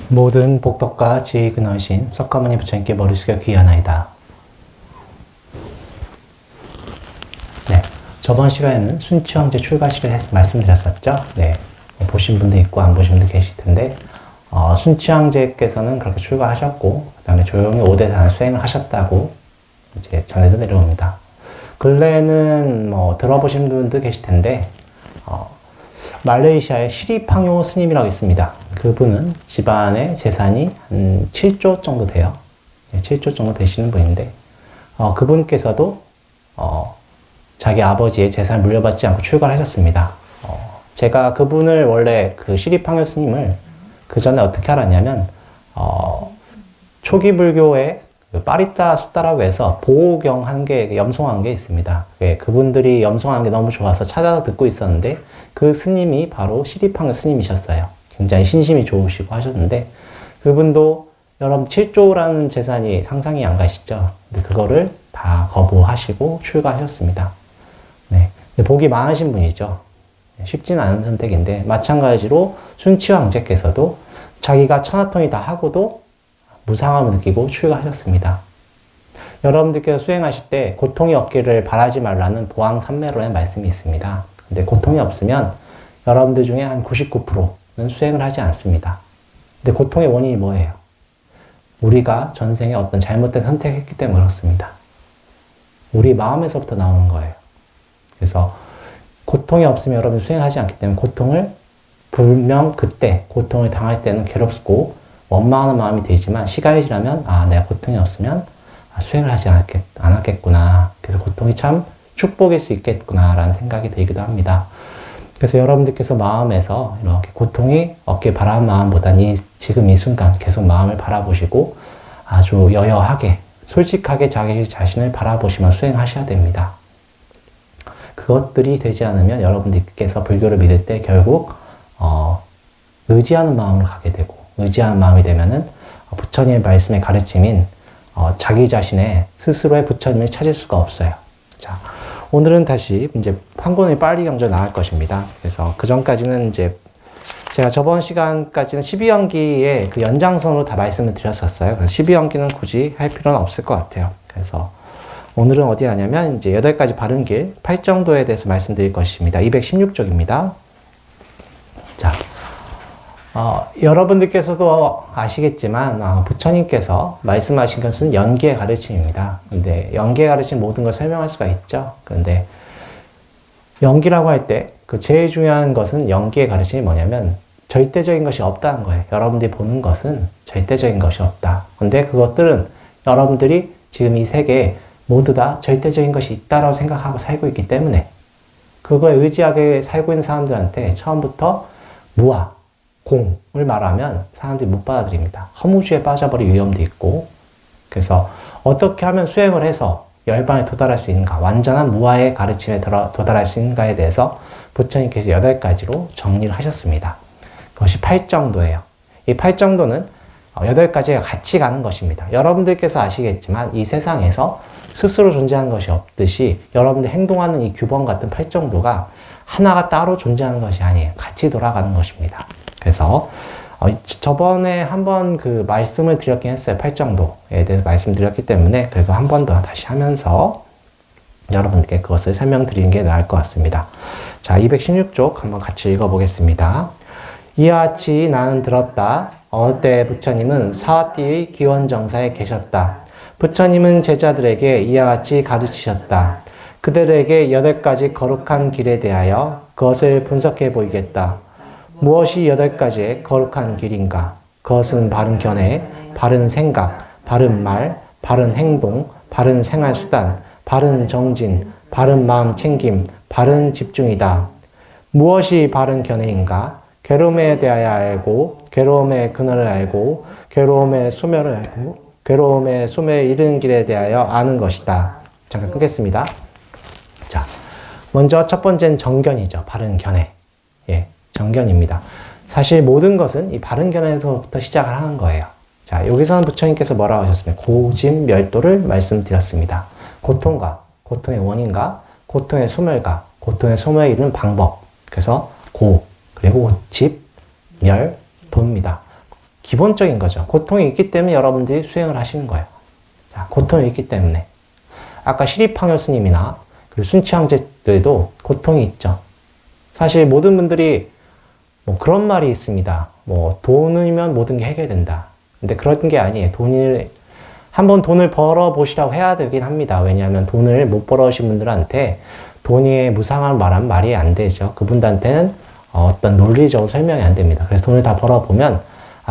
모든 복덕과 지혜 근하신 석가모니 부처님께 머리 숙여 귀하나이다. 네, 저번 시간에는 순치황제 출가시를 말씀드렸었죠. 네, 보신 분도 있고 안 보신 분도 계실 텐데 순치황제께서는 그렇게 출가하셨고 그 다음에 조용히 5대산을 수행을 하셨다고 이제 전해져 내려옵니다. 근래에는 들어보신 분도 계실 텐데 말레이시아의 시리팡요 스님이라고 있습니다. 그분은 집안의 재산이 한 7조 정도 돼요. 7조 정도 되시는 분인데 그분께서도 자기 아버지의 재산을 물려받지 않고 출가를 하셨습니다. 제가 그분을 원래 그 시리팡요 스님을 그 전에 어떻게 알았냐면 초기 불교의 그 빠리따 숫다라고 해서 보호경 한 개, 염송한 게 있습니다. 그분들이 염송한 게 너무 좋아서 찾아서 듣고 있었는데 그 스님이 바로 시리팡요 스님이셨어요. 굉장히 신심이 좋으시고 하셨는데 그분도 여러분 7조라는 재산이 상상이 안 가시죠? 근데 그거를 다 거부하시고 출가하셨습니다. 네. 복이 많으신 분이죠. 쉽지는 않은 선택인데 마찬가지로 순치황제께서도 자기가 천하통일 다 하고도 무상함을 느끼고 출가하셨습니다. 여러분들께서 수행하실 때 고통이 없기를 바라지 말라는 보왕삼매론의 말씀이 있습니다. 근데 고통이 없으면 여러분들 중에 한 99%는 수행을 하지 않습니다. 근데 고통의 원인이 뭐예요? 우리가 전생에 어떤 잘못된 선택을 했기 때문에 그렇습니다. 우리 마음에서부터 나오는 거예요. 그래서 고통이 없으면 여러분이 수행하지 않기 때문에 고통을 분명 그때 고통을 당할 때는 괴롭고 원망하는 마음이 들지만 시간이 지나면 내가 고통이 없으면 수행을 하지 않았겠구나. 그래서 고통이 참 축복일 수 있겠구나 라는 생각이 들기도 합니다. 그래서 여러분들께서 마음에서 이렇게 고통이 없길 바라는 마음보다는 지금 이 순간 계속 마음을 바라보시고 아주 여여하게 솔직하게 자기 자신을 바라보시며 수행하셔야 됩니다. 그것들이 되지 않으면 여러분들께서 불교를 믿을 때 결국 의지하는 마음으로 가게 되고 의지하는 마음이 되면은 부처님의 말씀의 가르침인 자기 자신의 스스로의 부처님을 찾을 수가 없어요. 자, 오늘은 다시 이제 한 권을 빨리 경전 나갈 것입니다. 그래서 그 전까지는 이제 제가 저번 시간까지는 12연기의 그 연장선으로 다 말씀을 드렸었어요. 그래서 12연기는 굳이 할 필요는 없을 것 같아요. 그래서 오늘은 어디 가냐면 이제 8가지 바른 길 8정도에 대해서 말씀드릴 것입니다. 216쪽입니다. 자, 여러분들께서도 아시겠지만 부처님께서 말씀하신 것은 연기의 가르침입니다. 근데 연기의 가르침 모든 걸 설명할 수가 있죠. 근데 연기라고 할 때 그 제일 중요한 것은 연기의 가르침이 뭐냐면 절대적인 것이 없다는 거예요. 여러분들이 보는 것은 절대적인 것이 없다. 근데 그것들은 여러분들이 지금 이 세계에 모두 다 절대적인 것이 있다라고 생각하고 살고 있기 때문에 그거에 의지하게 살고 있는 사람들한테 처음부터 무아, 공을 말하면 사람들이 못 받아들입니다. 허무주의에 빠져버릴 위험도 있고 그래서 어떻게 하면 수행을 해서 열반에 도달할 수 있는가 완전한 무아의 가르침에 도달할 수 있는가에 대해서 부처님께서 8가지로 정리를 하셨습니다. 그것이 8정도예요. 이 8정도는 8가지가 같이 가는 것입니다. 여러분들께서 아시겠지만 이 세상에서 스스로 존재하는 것이 없듯이 여러분들 행동하는 이 규범 같은 8정도가 하나가 따로 존재하는 것이 아니에요. 같이 돌아가는 것입니다. 그래서 저번에 한번 그 말씀을 드렸긴 했어요. 8정도에 대해서 말씀드렸기 때문에 그래서 한 번 더 다시 하면서 여러분께 그것을 설명드리는 게 나을 것 같습니다. 자, 216쪽 한번 같이 읽어보겠습니다. 이와 같이 나는 들었다. 어느 때 부처님은 사와띠의 기원정사에 계셨다. 부처님은 제자들에게 이와 같이 가르치셨다. 그들에게 8가지 거룩한 길에 대하여 그것을 분석해 보이겠다. 무엇이 8가지의 거룩한 길인가? 그것은 바른 견해, 바른 생각, 바른 말, 바른 행동, 바른 생활수단, 바른 정진, 바른 마음 챙김, 바른 집중이다. 무엇이 바른 견해인가? 괴로움에 대하여 알고, 괴로움의 근원을 알고, 괴로움의 소멸을 알고, 괴로움의 소멸에 이르는 길에 대하여 아는 것이다. 잠깐 끊겠습니다. 자, 먼저 첫 번째는 정견이죠. 바른 견해. 정견입니다. 사실 모든 것은 이 바른 견해에서부터 시작을 하는 거예요. 자, 여기서는 부처님께서 뭐라고 하셨습니까? 고짐멸도를 말씀드렸습니다. 고통과, 고통의 원인과, 고통의 소멸과, 고통의 소멸에 이르는 방법. 그래서 고, 그리고 집, 도입니다. 기본적인 거죠. 고통이 있기 때문에 여러분들이 수행을 하시는 거예요. 자, 고통이 있기 때문에. 아까 시리팡요 스님이나 그리고 순치형제들도 고통이 있죠. 사실 모든 분들이 뭐 그런 말이 있습니다. 뭐 돈이면 모든 게 해결된다. 근데 그런 게 아니에요. 한번 돈을 벌어보시라고 해야 되긴 합니다. 왜냐하면 돈을 못 벌어오신 분들한테 돈이 무상한 말하면 말이 안 되죠. 그분들한테는 어떤 논리적으로 설명이 안 됩니다. 그래서 돈을 다 벌어보면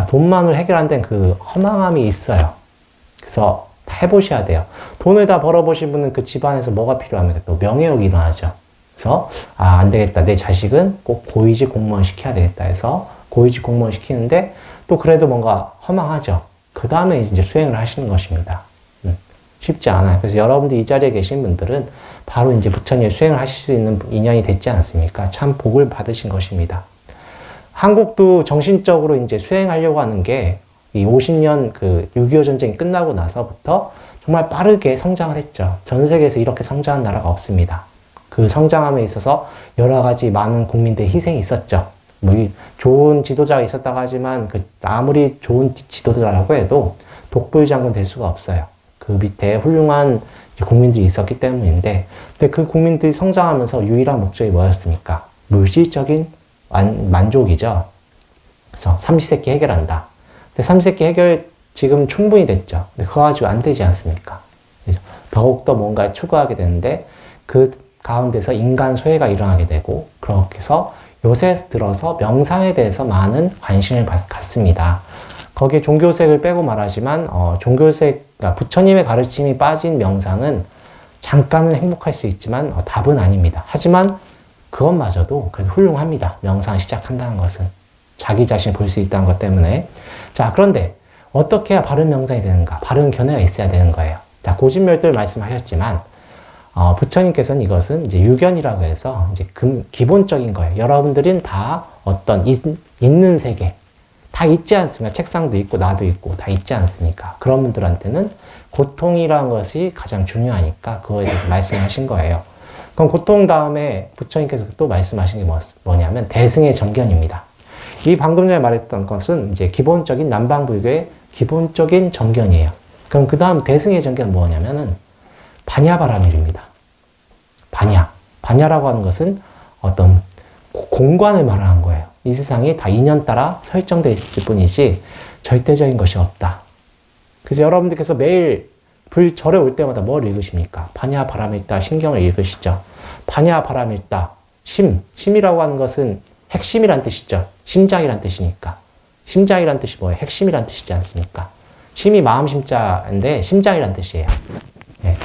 돈만을 해결한다는 그 허망함이 있어요. 그래서 다 해보셔야 돼요. 돈을 다 벌어보신 분은 그 집안에서 뭐가 필요합니까? 또 명예욕이 일어나죠. 그래서 안 되겠다. 내 자식은 꼭 고위직 공무원 시켜야 되겠다 해서 고위직 공무원 시키는데 또 그래도 뭔가 허망하죠. 그 다음에 이제 수행을 하시는 것입니다. 쉽지 않아요. 그래서 여러분들 이 자리에 계신 분들은 바로 이제 부처님의 수행을 하실 수 있는 인연이 됐지 않습니까? 참 복을 받으신 것입니다. 한국도 정신적으로 이제 수행하려고 하는 게 이 50년 그 6.25 전쟁이 끝나고 나서부터 정말 빠르게 성장을 했죠. 전 세계에서 이렇게 성장한 나라가 없습니다. 그 성장함에 있어서 여러 가지 많은 국민들의 희생이 있었죠. 뭐 좋은 지도자가 있었다고 하지만 아무리 좋은 지도자라고 해도 독불장군 될 수가 없어요. 그 밑에 훌륭한 국민들이 있었기 때문인데, 근데 그 국민들이 성장하면서 유일한 목적이 뭐였습니까? 물질적인 만족이죠. 그래서 삼시세끼 해결한다. 근데 삼시세끼 해결 지금 충분히 됐죠. 근데 그거 가지고 안 되지 않습니까? 그래서 더욱더 뭔가 추구하게 되는데 그 가운데서 인간 소외가 일어나게 되고, 그렇게 해서 요새 들어서 명상에 대해서 많은 관심을 갖습니다. 거기에 종교색을 빼고 말하지만 그러니까 부처님의 가르침이 빠진 명상은 잠깐은 행복할 수 있지만 답은 아닙니다. 하지만 그것마저도 그래도 훌륭합니다. 명상 시작한다는 것은 자기 자신을 볼 수 있다는 것 때문에. 자, 그런데 어떻게 해야 바른 명상이 되는가? 바른 견해가 있어야 되는 거예요. 자, 고진멸들 말씀하셨지만 부처님께서는 이것은 이제 유견이라고 해서 이제 기본적인 거예요. 여러분들은 다 어떤 있는 세계 다 있지 않습니까? 책상도 있고 나도 있고 다 있지 않습니까? 그런 분들한테는 고통이라는 것이 가장 중요하니까 그거에 대해서 말씀하신 거예요. 그럼 고통 다음에 부처님께서 또 말씀하신 게 뭐냐면 대승의 정견입니다. 이 방금 전에 말했던 것은 이제 기본적인 남방불교의 기본적인 정견이에요. 그럼 그 다음 대승의 정견은 뭐냐면은 반야바라밀입니다. 반야라고 하는 것은 어떤 공관을 말하는 거예요. 이 세상이 다 인연 따라 설정되어 있을 뿐이지 절대적인 것이 없다. 그래서 여러분들께서 매일 절에 올 때마다 뭘 읽으십니까? 반야바라밀다 신경을 읽으시죠. 반야바라밀다 심이라고 하는 것은 핵심이란 뜻이죠. 심장이란 뜻이니까. 심장이란 뜻이 뭐예요? 핵심이란 뜻이지 않습니까? 심이 마음 심자인데 심장이란 뜻이에요. 네.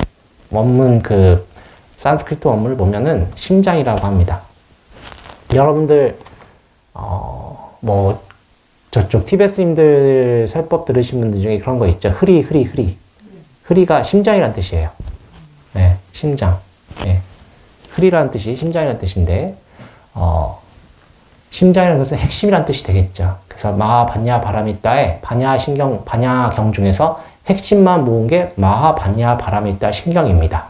원문 산스크리트 원문을 보면은 심장이라고 합니다. 여러분들 저쪽 티베스님들 설법 들으신 분들 중에 그런 거 있죠. 흐리가 심장이란 뜻이에요. 네, 심장. 네. 흐리라는 뜻이 심장이란 뜻인데 심장이라는 것은 핵심이란 뜻이 되겠죠. 그래서 마하반야바라밀다의 반야경 중에서 핵심만 모은 게 마하반야바라밀다 신경입니다.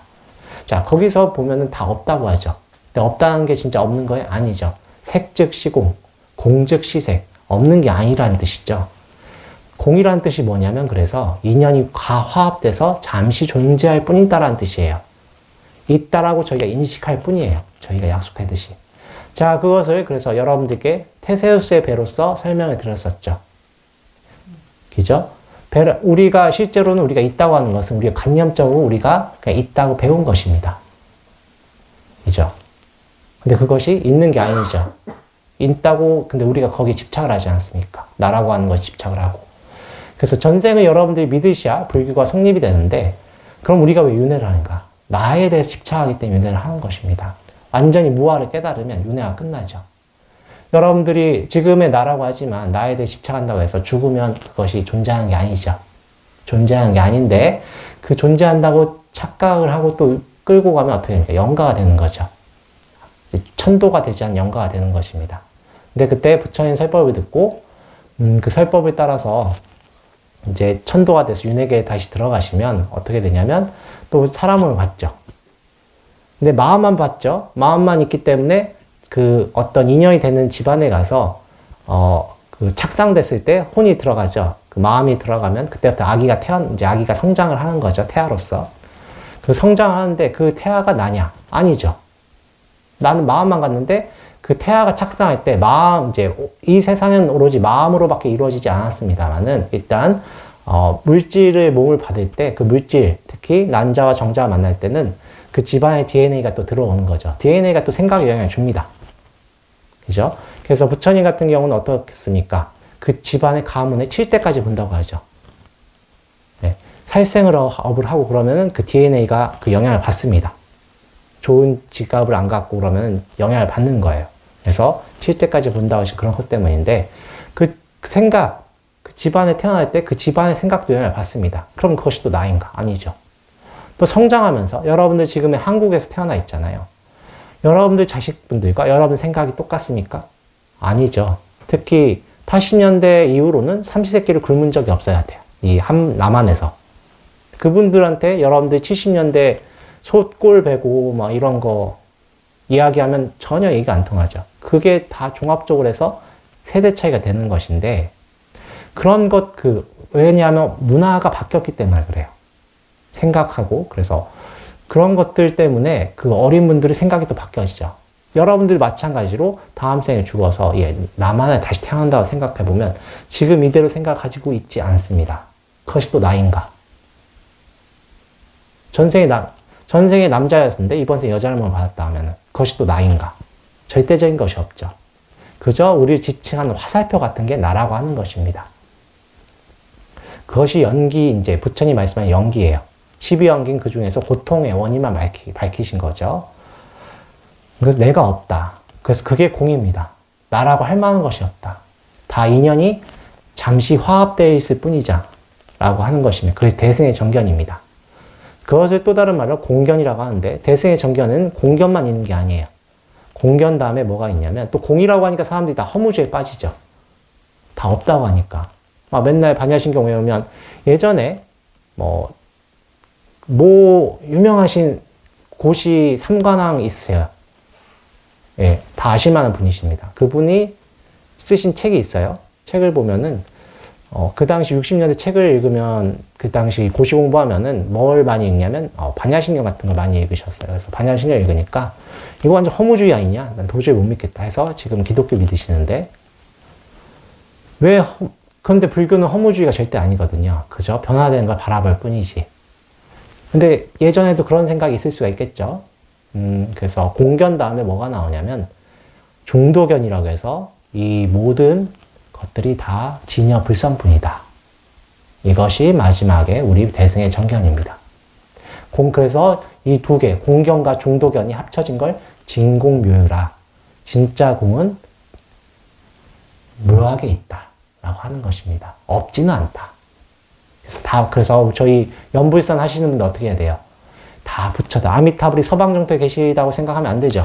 자, 거기서 보면은 다 없다고 하죠. 근데 없다는 게 진짜 없는 거예요? 아니죠. 색즉 시공, 공즉 시색, 없는 게 아니라는 뜻이죠. 공이라는 뜻이 뭐냐면 그래서 인연이 화합돼서 잠시 존재할 뿐이다라는 뜻이에요. 있다라고 저희가 인식할 뿐이에요. 저희가 약속했듯이. 자, 그것을 그래서 여러분들께 테세우스의 배로서 설명을 드렸었죠. 그죠? 우리가 실제로는 우리가 있다고 하는 것은 우리가 관념적으로 우리가 그냥 있다고 배운 것입니다. 그죠? 근데 그것이 있는 게 아니죠. 있다고, 근데 우리가 거기에 집착을 하지 않습니까? 나라고 하는 것에 집착을 하고. 그래서 전생을 여러분들이 믿으셔야 불교가 성립이 되는데, 그럼 우리가 왜 윤회를 하는가? 나에 대해서 집착하기 때문에 윤회를 하는 것입니다. 완전히 무아를 깨달으면 윤회가 끝나죠. 여러분들이 지금의 나라고 하지만 나에 대해 집착한다고 해서 죽으면 그것이 존재하는 게 아니죠. 존재하는 게 아닌데 그 존재한다고 착각을 하고 또 끌고 가면 어떻게 됩니까? 영가가 되는 거죠. 천도가 되지 않은 영가가 되는 것입니다. 근데 그때 부처님 설법을 듣고 그 설법을 따라서 이제 천도가 돼서 윤회계에 다시 들어가시면 어떻게 되냐면 또 사람을 봤죠. 근데 마음만 봤죠. 마음만 있기 때문에 그 어떤 인연이 되는 집안에 가서 그 착상됐을 때 혼이 들어가죠. 그 마음이 들어가면 그때부터 이제 아기가 성장을 하는 거죠. 태아로서. 그 성장하는데 그 태아가 나냐? 아니죠. 나는 마음만 갔는데 그 태아가 착상할 때 이제 이 세상은 오로지 마음으로밖에 이루어지지 않았습니다만은 일단 물질의 몸을 받을 때 그 물질, 특히 난자와 정자가 만날 때는 그 집안의 DNA가 또 들어오는 거죠. DNA가 또 생각에 영향을 줍니다. 그죠? 그래서 부처님 같은 경우는 어떻겠습니까? 그 집안의 가문을 칠 때까지 본다고 하죠. 네. 살생을 업을 하고 그러면은 그 DNA가 그 영향을 받습니다. 좋은 직업을 안 갖고 그러면 영향을 받는 거예요. 그래서 칠 때까지 본다고 하신 그런 것 때문인데 그 생각, 그 집안에 태어날 때 그 집안의 생각도 영향을 받습니다. 그럼 그것이 또 나인가? 아니죠. 또 성장하면서 여러분들 지금 한국에서 태어나 있잖아요. 여러분들 자식분들과 여러분 생각이 똑같습니까? 아니죠. 특히 80년대 이후로는 삼시세끼를 굶은 적이 없어야 돼요. 남한에서. 그분들한테 여러분들 70년대 솥골 베고 막 이런 거 이야기하면 전혀 얘기가 안 통하죠. 그게 다 종합적으로 해서 세대 차이가 되는 것인데 그런 왜냐하면 문화가 바뀌었기 때문에 그래요. 생각하고 그래서 그런 것들 때문에 그 어린 분들의 생각이 또 바뀌어지죠. 여러분들 마찬가지로 다음 생에 죽어서 나만에 다시 태어난다고 생각해보면 지금 이대로 생각 가지고 있지 않습니다. 그것이 또 나인가? 전생에 남자였는데 이번 생에 여자를 받았다 하면 그것이 또 나인가? 절대적인 것이 없죠. 그저 우리를 지칭하는 화살표 같은 게 나라고 하는 것입니다. 그것이 이제 부처님 말씀하는 연기예요. 12연기인 그 중에서 고통의 원인만 밝히신 거죠. 그래서 내가 없다. 그래서 그게 공입니다. 나라고 할 만한 것이 없다. 다 인연이 잠시 화합되어 있을 뿐이자 라고 하는 것입니다. 그것이 대승의 정견입니다. 그것을 또 다른 말로 공견이라고 하는데 대승의 정견은 공견만 있는 게 아니에요. 공견 다음에 뭐가 있냐면 또 공이라고 하니까 사람들이 다 허무주의에 빠지죠. 다 없다고 하니까. 맨날 반야신경 외우면 예전에 유명하신 고시 삼관왕 있으세요. 예, 다 아실 만한 분이십니다. 그분이 쓰신 책이 있어요. 책을 보면은 그 당시 60년대 책을 읽으면 그 당시 고시 공부하면은 뭘 많이 읽냐면 반야신경 같은 걸 많이 읽으셨어요. 그래서 반야신경 읽으니까 이거 완전 허무주의 아니냐? 난 도저히 못 믿겠다 해서 지금 기독교 믿으시는데 그런데 불교는 허무주의가 절대 아니거든요. 그죠? 변화되는 걸 바라볼 뿐이지. 근데 예전에도 그런 생각이 있을 수가 있겠죠. 그래서 공견 다음에 뭐가 나오냐면 중도견이라고 해서 이 모든 것들이 다 진여 불성뿐이다. 이것이 마지막에 우리 대승의 정견입니다. 그래서 이 두 개, 공견과 중도견이 합쳐진 걸 진공묘유라. 진짜 공은 묘하게 있다. 라고 하는 것입니다. 없지는 않다. 그래서 저희 연불선 하시는 분들 어떻게 해야 돼요? 다 붙여다. 아미타불이 서방정토에 계시다고 생각하면 안 되죠.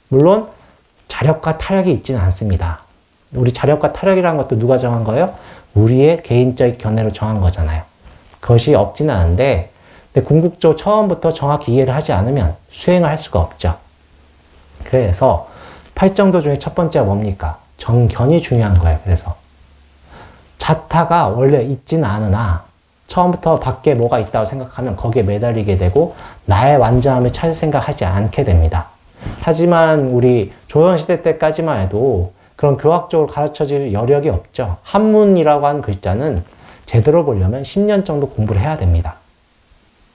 물론 자력과 타력이 있지는 않습니다. 우리 자력과 타력이라는 것도 누가 정한 거예요? 우리의 개인적 견해로 정한 거잖아요. 그것이 없지는 않은데 근데 궁극적으로 처음부터 정확히 이해를 하지 않으면 수행을 할 수가 없죠. 그래서 팔정도 중에 첫 번째가 뭡니까? 정견이 중요한 거예요. 그래서 자타가 원래 있지는 않으나 처음부터 밖에 뭐가 있다고 생각하면 거기에 매달리게 되고 나의 완전함을 찾을 생각하지 않게 됩니다. 하지만 우리 조선시대 때까지만 해도 그런 교학적으로 가르쳐질 여력이 없죠. 한문이라고 하는 글자는 제대로 보려면 10년 정도 공부를 해야 됩니다.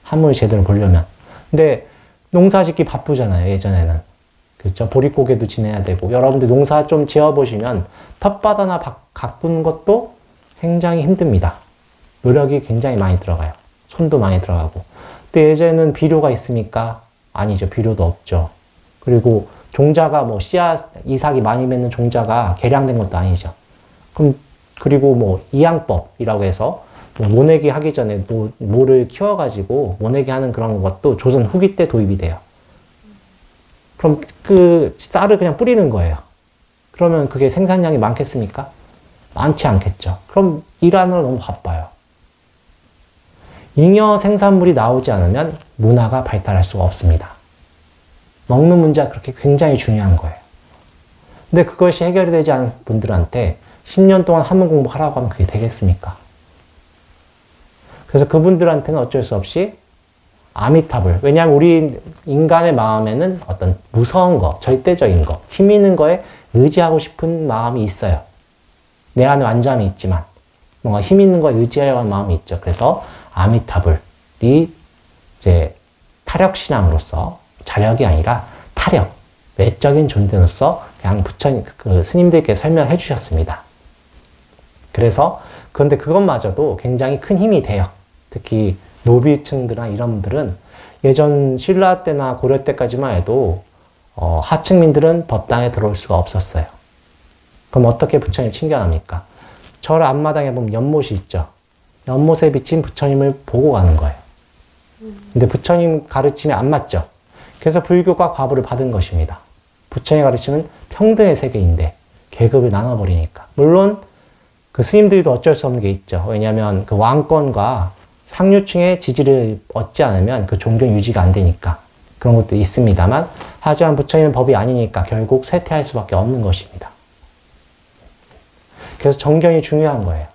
한문을 제대로 보려면. 근데 농사 짓기 바쁘잖아요, 예전에는. 그렇죠? 보릿고개도 지내야 되고 여러분들 농사 좀 지어보시면 텃밭 하나 가꾸는 것도 굉장히 힘듭니다. 노력이 굉장히 많이 들어가요. 손도 많이 들어가고. 근데 예전에는 비료가 있습니까? 아니죠. 비료도 없죠. 그리고 종자가 씨앗 이삭이 많이 맺는 종자가 개량된 것도 아니죠. 그리고 이양법이라고 해서 모내기 하기 전에 모를 키워가지고 모내기 하는 그런 것도 조선 후기 때 도입이 돼요. 그럼 그 쌀을 그냥 뿌리는 거예요. 그러면 그게 생산량이 많겠습니까? 많지 않겠죠. 그럼 일하느라 너무 바빠요. 잉여 생산물이 나오지 않으면 문화가 발달할 수가 없습니다. 먹는 문제가 그렇게 굉장히 중요한 거예요. 근데 그것이 해결이 되지 않은 분들한테 10년 동안 한문 공부하라고 하면 그게 되겠습니까? 그래서 그분들한테는 어쩔 수 없이 아미타불. 왜냐하면 우리 인간의 마음에는 어떤 무서운 거, 절대적인 거, 힘 있는 거에 의지하고 싶은 마음이 있어요. 내 안에 완전함이 있지만 뭔가 힘 있는 거에 의지하려고 하는 마음이 있죠. 그래서 아미타불이 이제 타력신앙으로서 자력이 아니라 타력, 외적인 존재로서 그냥 부처님, 그 스님들께 설명해 주셨습니다. 그래서 그런데 그것마저도 굉장히 큰 힘이 돼요. 특히 노비층들이나 이런 분들은 예전 신라 때나 고려 때까지만 해도 하층민들은 법당에 들어올 수가 없었어요. 그럼 어떻게 부처님 친견합니까? 절 앞마당에 보면 연못이 있죠. 연못에 비친 부처님을 보고 가는 거예요. 근데 부처님 가르침에 안 맞죠. 그래서 불교가 과부를 받은 것입니다. 부처님 가르침은 평등의 세계인데 계급을 나눠버리니까. 물론 그 스님들도 어쩔 수 없는 게 있죠. 왜냐하면 그 왕권과 상류층의 지지를 얻지 않으면 그 종교 유지가 안 되니까 그런 것도 있습니다만, 하지만 부처님은 법이 아니니까 결국 쇠퇴할 수밖에 없는 것입니다. 그래서 정견이 중요한 거예요.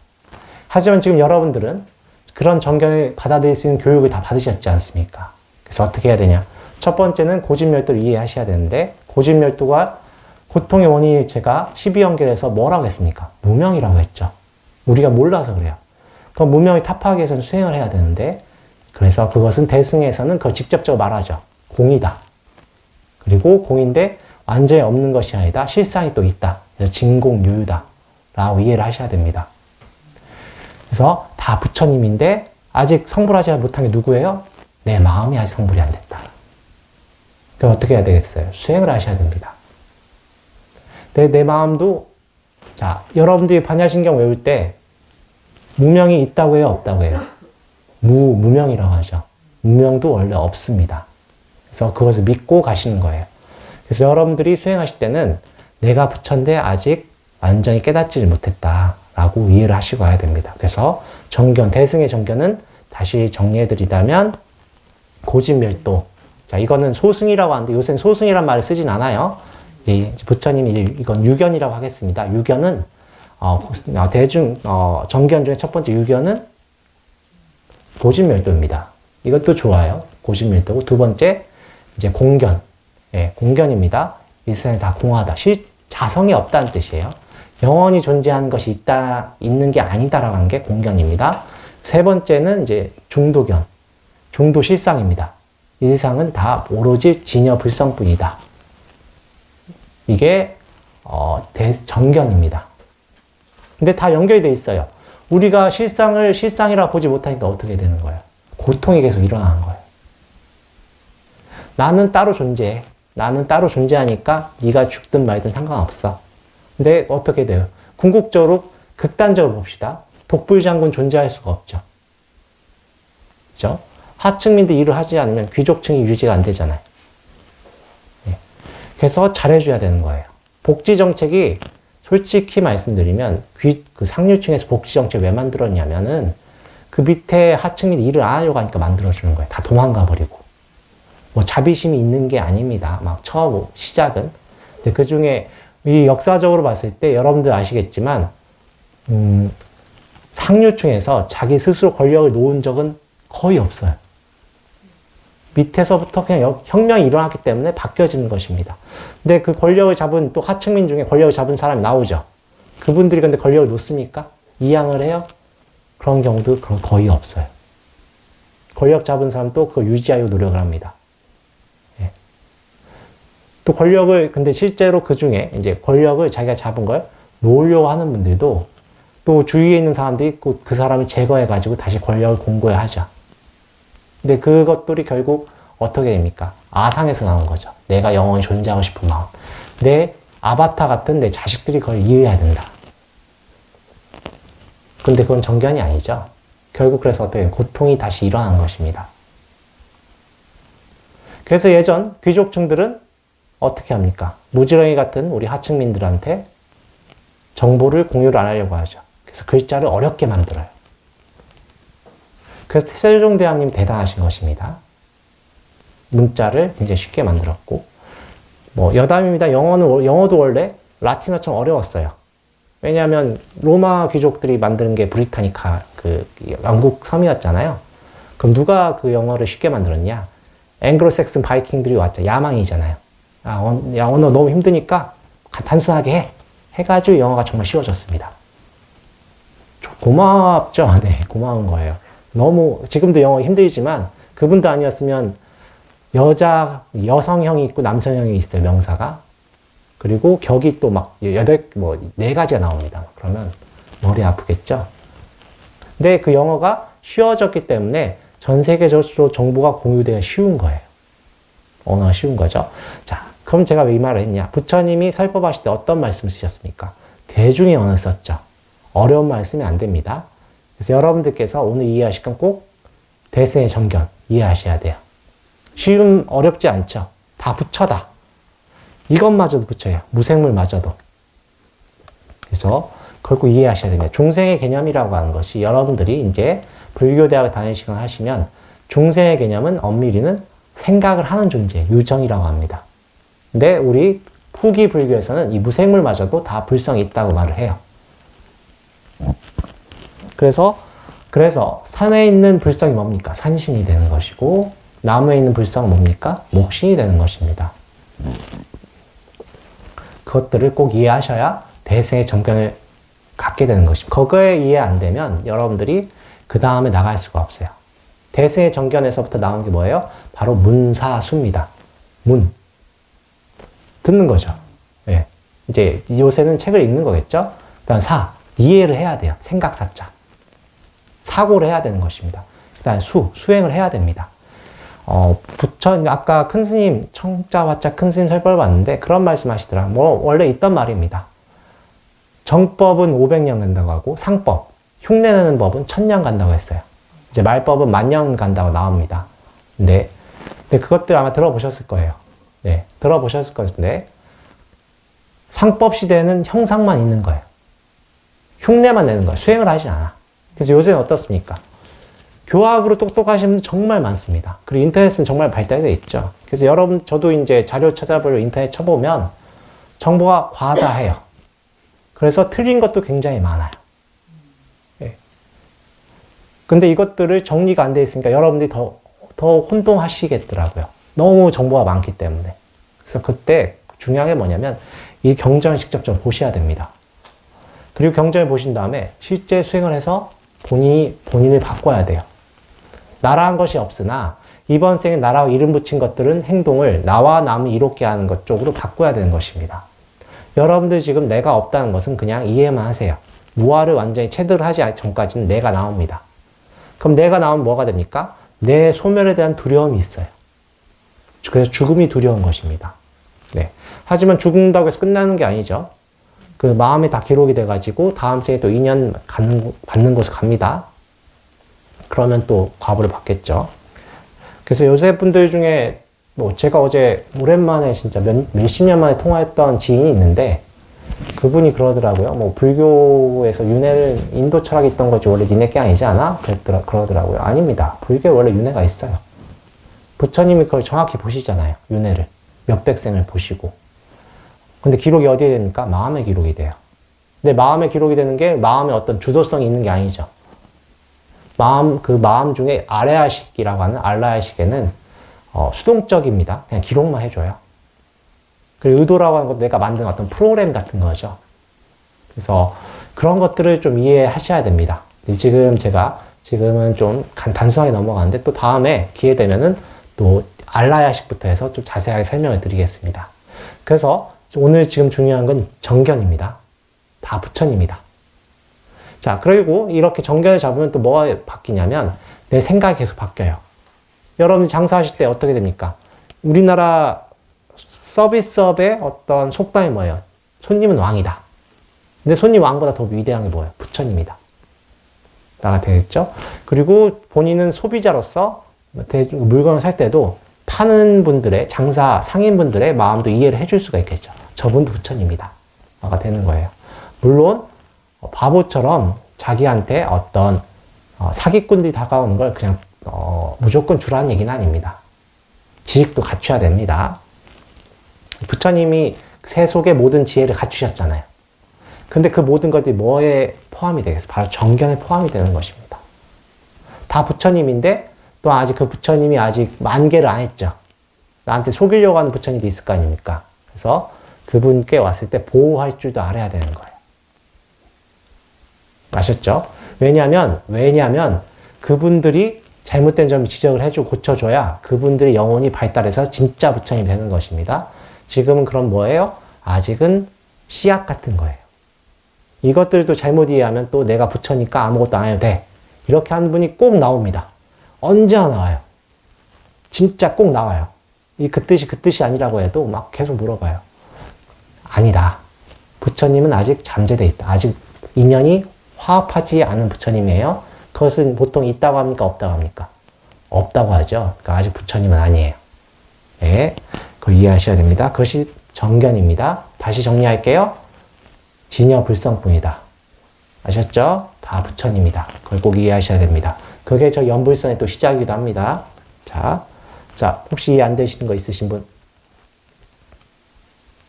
하지만 지금 여러분들은 그런 정견을 받아들일 수 있는 교육을 다 받으셨지 않습니까? 그래서 어떻게 해야 되냐? 첫 번째는 고집멸도를 이해하셔야 되는데, 고집멸도가 고통의 원인이 제가 12연결에서 뭐라고 했습니까? 무명이라고 했죠. 우리가 몰라서 그래요. 그럼 무명이 타파하기 위해서는 수행을 해야 되는데, 그래서 그것은 대승에서는 그걸 직접적으로 말하죠. 공이다. 그리고 공인데 완전히 없는 것이 아니다. 실상이 또 있다. 그래서 진공유유다. 라고 이해를 하셔야 됩니다. 그래서 다 부처님인데 아직 성불하지 못한 게 누구예요? 내 마음이 아직 성불이 안 됐다. 그럼 어떻게 해야 되겠어요? 수행을 하셔야 됩니다. 내 마음도, 자, 여러분들이 반야신경 외울 때 무명이 있다고 해요? 없다고 해요? 무명이라고 하죠. 무명도 원래 없습니다. 그래서 그것을 믿고 가시는 거예요. 그래서 여러분들이 수행하실 때는 내가 부처인데 아직 완전히 깨닫지를 못했다라고 이해를 하시고 가야 됩니다. 그래서 정견, 대승의 정견은 다시 정리해드리자면 고집멸도. 자, 이거는 소승이라고 하는데 요새는 소승이란 말을 쓰진 않아요. 이제 부처님이 이제 이건 유견이라고 하겠습니다. 유견은 정견 중에 첫 번째 유견은 고집멸도입니다. 이것도 좋아요. 고집멸도고, 두 번째 이제 공견. 예, 공견입니다. 이 세상에 다 공하다. 자성이 없다는 뜻이에요. 영원히 존재하는 것이 있는 게 아니다라고 하는 게 공견입니다. 세 번째는 이제 중도견. 중도실상입니다. 이 세상은 다 오로지 진여불성뿐이다. 이게 정견입니다. 근데 다 연결이 돼 있어요. 우리가 실상을 실상이라 보지 못하니까 어떻게 되는 거예요? 고통이 계속 일어나는 거예요. 나는 따로 존재해. 나는 따로 존재하니까 네가 죽든 말든 상관없어. 근데 어떻게 돼요? 궁극적으로 극단적으로 봅시다. 독불장군 존재할 수가 없죠. 그죠? 하층민들 일을 하지 않으면 귀족층이 유지가 안 되잖아요. 예. 그래서 잘해줘야 되는 거예요. 복지정책이 솔직히 말씀드리면 그 상류층에서 복지정책 왜 만들었냐면은 그 밑에 하층민이 일을 안 하려고 하니까 만들어주는 거예요. 다 도망가 버리고. 뭐 자비심이 있는 게 아닙니다. 막 처음 시작은. 근데 그 중에 이 역사적으로 봤을 때 여러분들 아시겠지만 상류층에서 자기 스스로 권력을 놓은 적은 거의 없어요. 밑에서부터 그냥 혁명이 일어났기 때문에 바뀌어지는 것입니다. 근데 그 권력을 잡은 또 하층민 중에 권력을 잡은 사람이 나오죠. 그분들이 근데 권력을 놓습니까? 이양을 해요? 그런 경우도 거의 없어요. 권력 잡은 사람도 그걸 유지하려고 노력을 합니다. 예. 또 권력을, 근데 실제로 그 중에 이제 권력을 자기가 잡은 걸 놓으려고 하는 분들도 또 주위에 있는 사람들이 그 사람을 제거해가지고 다시 권력을 공고히 하죠. 근데 그것들이 결국 어떻게 됩니까? 아상에서 나온 거죠. 내가 영원히 존재하고 싶은 마음. 내 아바타 같은 내 자식들이 그걸 이해해야 된다. 근데 그건 정견이 아니죠. 결국 그래서 어떻게 고통이 다시 일어나는 것입니다. 그래서 예전 귀족층들은 어떻게 합니까? 무지렁이 같은 우리 하층민들한테 정보를 공유를 안 하려고 하죠. 그래서 글자를 어렵게 만들어요. 그래서 세종대왕님 대단하신 것입니다. 문자를 굉장히 쉽게 만들었고, 뭐 여담입니다. 영어도 원래 라틴어처럼 어려웠어요. 왜냐하면 로마 귀족들이 만드는 게 브리타니카 그 영국 섬이었잖아요. 그럼 누가 그 영어를 쉽게 만들었냐? 앵글로색슨 바이킹들이 왔죠. 야망이잖아요. 야, 오늘 너무 힘드니까 단순하게 해. 해가지고 영어가 정말 쉬워졌습니다. 고맙죠? 네, 고마운 거예요. 너무, 지금도 영어 힘들지만 그분도 아니었으면 여성형이 있고 남성형이 있어요, 명사가. 그리고 격이 또 막 네 가지가 나옵니다. 그러면 머리 아프겠죠? 근데 그 영어가 쉬워졌기 때문에 전 세계적으로 정보가 공유되기가 쉬운 거예요. 언어가 쉬운 거죠. 자, 그럼 제가 왜 이 말을 했냐? 부처님이 설법하실 때 어떤 말씀을 쓰셨습니까? 대중의 언어를 썼죠. 어려운 말 쓰면 안 됩니다. 그래서 여러분들께서 오늘 이해하실 건 꼭 대승의 정견 이해하셔야 돼요. 어렵지 않죠? 다 부처다. 이것마저도 부처예요. 무생물마저도. 그래서 그걸 꼭 이해하셔야 됩니다. 중생의 개념이라고 하는 것이 여러분들이 이제 불교대학을 다니는 시간 하시면 중생의 개념은 엄밀히는 생각을 하는 존재, 유정이라고 합니다. 근데 우리 후기 불교에서는 이 무생물마저도 다 불성이 있다고 말을 해요. 그래서 산에 있는 불성이 뭡니까? 산신이 되는 것이고 나무에 있는 불성은 뭡니까? 목신이 되는 것입니다. 그것들을 꼭 이해하셔야 대승의 정견을 갖게 되는 것입니다. 그거에 이해 안 되면 여러분들이 그 다음에 나갈 수가 없어요. 대승의 정견에서부터 나온 게 뭐예요? 바로 문사수입니다. 문. 듣는 거죠. 예. 이제 요새는 책을 읽는 거겠죠? 그다음 이해를 해야 돼요. 생각사자. 사고를 해야 되는 것입니다. 그다음 수행을 해야 됩니다. 아까 큰 스님, 청자화자 큰 스님 설법을 봤는데 그런 말씀 하시더라. 원래 있던 말입니다. 정법은 500년 간다고 하고 상법, 흉내내는 법은 1000년 간다고 했어요. 이제 말법은 10,000년 간다고 나옵니다. 근데 그것들 아마 들어보셨을 거예요. 네, 들어보셨을 것인데 상법 시대에는 형상만 있는 거예요. 흉내만 내는 거예요. 수행을 하지 않아. 그래서 요새는 어떻습니까? 교학으로 똑똑하신 분들 정말 많습니다. 그리고 인터넷은 정말 발달되어 있죠. 그래서 저도 이제 자료 찾아보려고 인터넷 쳐보면 정보가 과다해요. 그래서 틀린 것도 굉장히 많아요. 예. 근데 이것들을 정리가 안 돼 있으니까 여러분들이 더 혼동하시겠더라고요. 너무 정보가 많기 때문에. 그래서 그때 중요한 게 뭐냐면 이 경전을 직접 좀 보셔야 됩니다. 그리고 경전을 보신 다음에 실제 수행을 해서 본인을 바꿔야 돼요. 나라한 것이 없으나 이번 생에 나라고 이름 붙인 것들은 행동을 나와 남을 이롭게 하는 것 쪽으로 바꿔야 되는 것입니다. 여러분들 지금 내가 없다는 것은 그냥 이해만 하세요. 무아를 완전히 체득을 하지 전까지는 내가 나옵니다. 그럼 내가 나오면 뭐가 됩니까? 내 소멸에 대한 두려움이 있어요. 그래서 죽음이 두려운 것입니다. 네. 하지만 죽는다고 해서 끝나는 게 아니죠. 그 마음에 다 기록이 돼가지고 다음 생에 또 인연 받는 곳에 갑니다. 그러면 또 과보를 받겠죠. 그래서 요새 분들 중에 제가 어제 오랜만에 진짜 몇십 년 만에 통화했던 지인이 있는데 그분이 그러더라고요. 불교에서 윤회를 인도 철학이 있던 거지 원래 니네 게 아니지 않아? 그러더라고요. 아닙니다. 불교에 원래 윤회가 있어요. 부처님이 그걸 정확히 보시잖아요. 윤회를. 몇백 생을 보시고. 근데 기록이 어디에 됩니까? 마음에 기록이 돼요. 근데 마음에 기록이 되는 게 마음에 어떤 주도성이 있는 게 아니죠. 그 마음 중에 아레아식이라고 하는 알라야식에는 수동적입니다. 그냥 기록만 해줘요. 그리고 의도라고 하는 것도 내가 만든 어떤 프로그램 같은 거죠. 그래서 그런 것들을 좀 이해하셔야 됩니다. 지금은 좀 단순하게 넘어가는데 또 다음에 기회 되면은 또 알라야식부터 해서 좀 자세하게 설명을 드리겠습니다. 그래서 오늘 지금 중요한 건 정견입니다. 다 부처님이다. 자, 그리고 이렇게 정견을 잡으면 또 뭐가 바뀌냐면 내 생각이 계속 바뀌어요. 여러분이 장사하실 때 어떻게 됩니까? 우리나라 서비스업의 어떤 속담이 뭐예요? 손님은 왕이다. 근데 손님 왕보다 더 위대한 게 뭐예요? 부처님이다. 나가 되겠죠? 그리고 본인은 소비자로서 물건을 살 때도 파는 분들의 장사 상인분들의 마음도 이해를 해줄 수가 있겠죠. 저분도 부처님이다. 나가 되는 거예요. 물론 바보처럼 자기한테 어떤 사기꾼들이 다가오는 걸 그냥 무조건 주라는 얘기는 아닙니다. 지식도 갖춰야 됩니다. 부처님이 새 속의 모든 지혜를 갖추셨잖아요. 근데 그 모든 것들이 뭐에 포함이 되겠어요? 바로 정견에 포함이 되는 것입니다. 다 부처님인데 또 아직 그 부처님이 아직 만개를 안 했죠. 나한테 속이려고 하는 부처님도 있을 거 아닙니까? 그래서 그분께 왔을 때 보호할 줄도 알아야 되는 거예요. 아셨죠? 왜냐하면 그분들이 잘못된 점을 지적을 해주고 고쳐줘야 그분들의 영혼이 발달해서 진짜 부처님이 되는 것입니다. 지금은 그럼 뭐예요? 아직은 씨앗 같은 거예요. 이것들도 잘못 이해하면 또 내가 부처니까 아무것도 안 해도 돼. 이렇게 하는 분이 꼭 나옵니다. 언제나 나와요. 진짜 꼭 나와요. 그 뜻이 아니라고 해도 막 계속 물어봐요. 아니다. 부처님은 아직 잠재돼 있다. 아직 인연이 화합하지 않은 부처님이에요. 그것은 보통 있다고 합니까? 없다고 합니까? 없다고 하죠. 그러니까 아직 부처님은 아니에요. 네. 그걸 이해하셔야 됩니다. 그것이 정견입니다. 다시 정리할게요. 진여불성뿐이다. 아셨죠? 다 부처님이다. 그걸 꼭 이해하셔야 됩니다. 그게 저 연불선의 또 시작이기도 합니다. 자, 혹시 이해 안 되시는 거 있으신 분?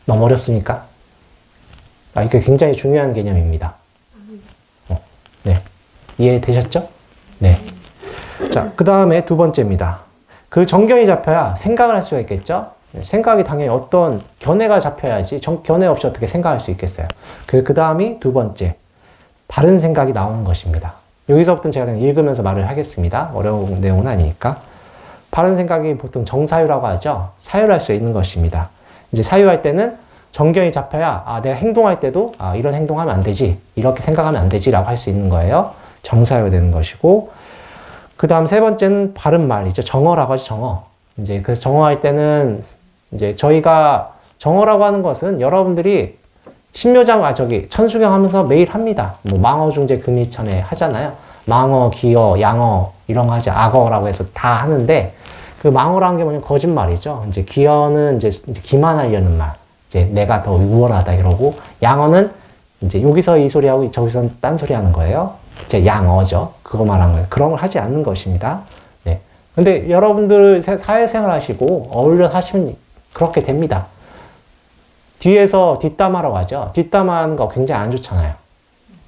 너무 어렵습니까? 이게 굉장히 중요한 개념입니다. 네. 이해되셨죠? 네. 자, 그 다음에 두 번째입니다. 그 정견이 잡혀야 생각을 할 수가 있겠죠? 생각이 당연히 어떤 견해가 잡혀야지 견해 없이 어떻게 생각할 수 있겠어요. 그래서 그 다음이 두 번째. 바른 생각이 나오는 것입니다. 여기서부터는 제가 그냥 읽으면서 말을 하겠습니다. 어려운 내용은 아니니까. 바른 생각이 보통 정사유라고 하죠. 사유할 수 있는 것입니다. 이제 사유할 때는 정견이 잡혀야 내가 행동할 때도 이런 행동하면 안 되지. 이렇게 생각하면 안 되지라고 할 수 있는 거예요. 정사유가 되는 것이고 그 다음 세 번째는 바른 말이죠. 정어라고 하죠. 정어. 이제 그래서 정어할 때는 이제 저희가 정어라고 하는 것은 여러분들이 천수경 하면서 매일 합니다. 뭐 망어중재 금이참에 하잖아요. 망어, 기어, 양어 이런 거 하지. 악어라고 해서 다 하는데 그 망어라는 게 뭐냐면 거짓말이죠. 이제 기어는 이제 기만하려는 말. 이제 내가 더 우월하다 이러고 양어는 이제 여기서 이 소리 하고 저기서 딴 소리 하는 거예요. 이제 양어죠. 그거 말한 거예요. 그런 걸 하지 않는 것입니다. 네. 근데 여러분들 사회생활 하시고 어울려 하시면 그렇게 됩니다. 뒤에서 뒷담화라고 하죠. 뒷담화하는 거 굉장히 안 좋잖아요.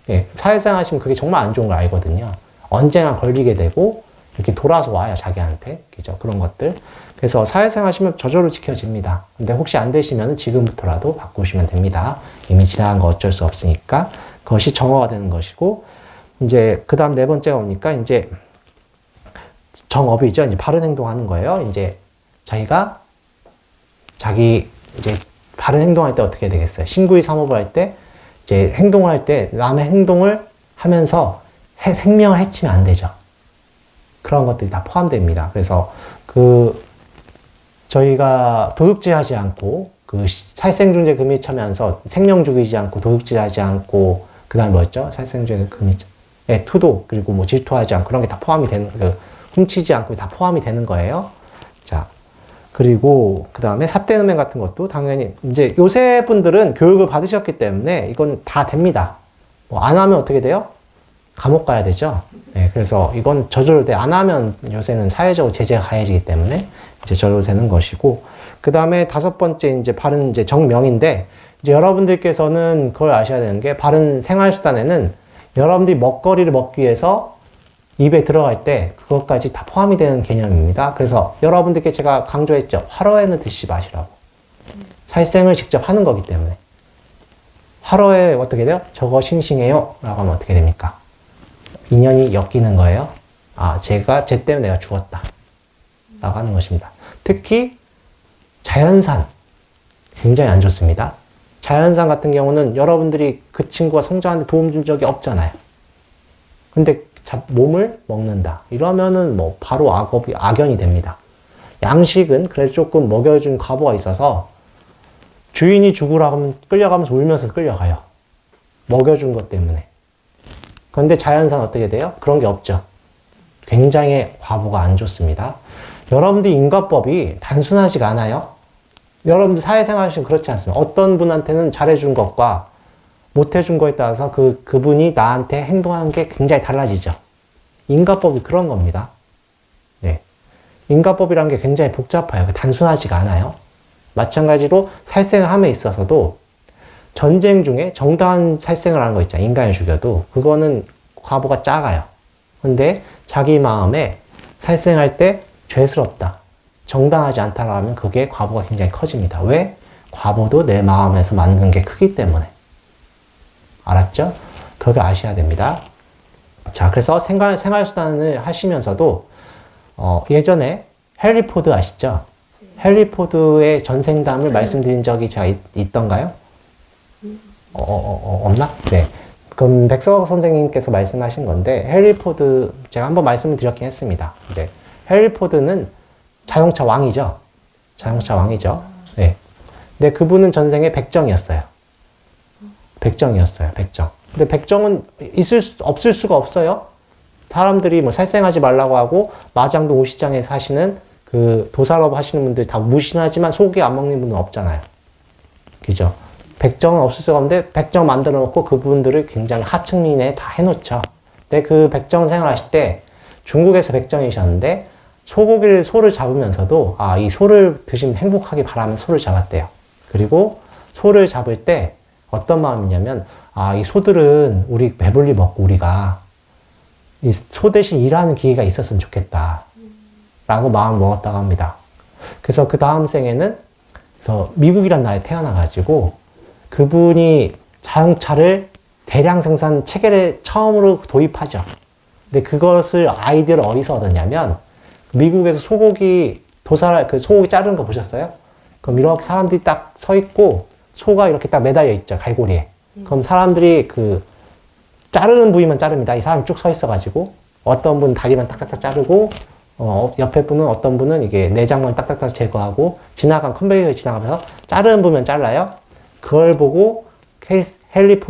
예, 사회생활 하시면 그게 정말 안 좋은 걸 알거든요. 언젠가 걸리게 되고 이렇게 돌아서 와요. 자기한테. 그죠? 그런 것들. 그래서 사회생활 하시면 저절로 지켜집니다. 근데 혹시 안 되시면 지금부터라도 바꾸시면 됩니다. 이미 지나간 거 어쩔 수 없으니까. 그것이 정어가 되는 것이고 이제 그 다음 네 번째가 뭡니까? 이제 정업이죠. 이제 바른 행동하는 거예요. 이제 자기 이제 바른 행동할 때 어떻게 되겠어요? 신구의 삼업을 할 때 이제 행동을 할 때 남의 행동을 하면서 생명을 해치면 안 되죠. 그런 것들이 다 포함됩니다. 그래서 저희가 도둑질하지 않고 살생중재 금이 참여하면서 생명 죽이지 않고 도둑질하지 않고 그다음 뭐였죠? 살생중재 금이 투도 그리고 뭐 질투하지 않고 그런 게 다 포함이 되는 훔치지 않고 다 포함이 되는 거예요. 자. 그리고 그 다음에 삿대음행 같은 것도 당연히 이제 요새 분들은 교육을 받으셨기 때문에 이건 다 됩니다. 뭐 안 하면 어떻게 돼요? 감옥 가야 되죠. 네, 그래서 이건 저절로 돼. 안 하면 요새는 사회적으로 제재가 가해지기 때문에 이제 저절로 되는 것이고 그 다음에 다섯 번째 이제 바른 이제 정명인데 이제 여러분들께서는 그걸 아셔야 되는 게 바른 생활수단에는 여러분들이 먹거리를 먹기 위해서 입에 들어갈 때 그것까지 다 포함이 되는 개념입니다. 그래서 여러분들께 제가 강조했죠. 화로에는 드시지 마시라고. 살생을 직접 하는 거기 때문에. 화로에 어떻게 돼요? 저거 싱싱해요. 라고 하면 어떻게 됩니까? 인연이 엮이는 거예요. 쟤 때문에 내가 죽었다. 라고 하는 것입니다. 특히 자연산. 굉장히 안 좋습니다. 자연산 같은 경우는 여러분들이 그 친구가 성장하는데 도움 준 적이 없잖아요. 근데 몸을 먹는다. 이러면은 뭐 바로 악연이 됩니다. 양식은 그래도 조금 먹여준 과보가 있어서 주인이 죽으라고 하면 끌려가면서 울면서 끌려가요. 먹여준 것 때문에. 그런데 자연산 어떻게 돼요? 그런 게 없죠. 굉장히 과보가 안 좋습니다. 여러분들 인과법이 단순하지가 않아요. 여러분들 사회생활 하시면 그렇지 않습니다. 어떤 분한테는 잘해준 것과 못해준 거에 따라서 그분이 나한테 행동하는 게 굉장히 달라지죠. 인과법이 그런 겁니다. 네. 인과법이라는 게 굉장히 복잡해요. 단순하지가 않아요. 마찬가지로 살생을 함에 있어서도 전쟁 중에 정당한 살생을 하는 거 있잖아요. 인간을 죽여도. 그거는 과보가 작아요. 근데 자기 마음에 살생할 때 죄스럽다, 정당하지 않다라면 그게 과보가 굉장히 커집니다. 왜? 과보도 내 마음에서 만든 게 크기 때문에. 알았죠? 그거 아셔야 됩니다. 자, 그래서 생활수단을 하시면서도, 예전에 헨리 포드 아시죠? 헨리 포드의 전생담을 말씀드린 적이 제가 있던가요? 없나? 네. 그럼 백석억 선생님께서 말씀하신 건데, 헨리 포드, 제가 한번 말씀을 드렸긴 했습니다. 이제, 헨리 포드는 자동차 왕이죠? 자동차 왕이죠? 네. 근데 그분은 전생에 백정이었어요. 백정이었어요, 백정. 근데 백정은 없을 수가 없어요. 사람들이 뭐 살생하지 말라고 하고, 마장동 오시장에 사시는 그 도살업 하시는 분들 다 무신하지만 소고기 안 먹는 분은 없잖아요. 그죠? 백정은 없을 수가 없는데, 백정 만들어 놓고 그분들을 굉장히 하층민에 다 해놓죠. 근데 그 백정 생활하실 때 중국에서 백정이셨는데, 소를 잡으면서도, 이 소를 드시면 행복하게 바라면 소를 잡았대요. 그리고 소를 잡을 때 어떤 마음이냐면, 이 소들은 우리 배불리 먹고 우리가 이 소 대신 일하는 기회가 있었으면 좋겠다. 라고 마음을 먹었다고 합니다. 그래서 그 다음 생에는 그래서 미국이란 나라에 태어나가지고 그분이 자동차를 대량 생산 체계를 처음으로 도입하죠. 근데 그것을 아이디어를 어디서 얻었냐면, 미국에서 소고기 소고기 자르는 거 보셨어요? 그럼 이렇게 사람들이 딱 서 있고 소가 이렇게 딱 매달려 있죠, 갈고리에. 그럼 사람들이 자르는 부위만 자릅니다. 이 사람이 쭉 서 있어가지고 어떤 분은 다리만 딱딱딱 자르고, 옆에 분은 어떤 분은 이게 내장만 딱딱딱 제거하고, 컨베이어에 지나가면서 자르는 부위만 잘라요. 그걸 보고 해리슨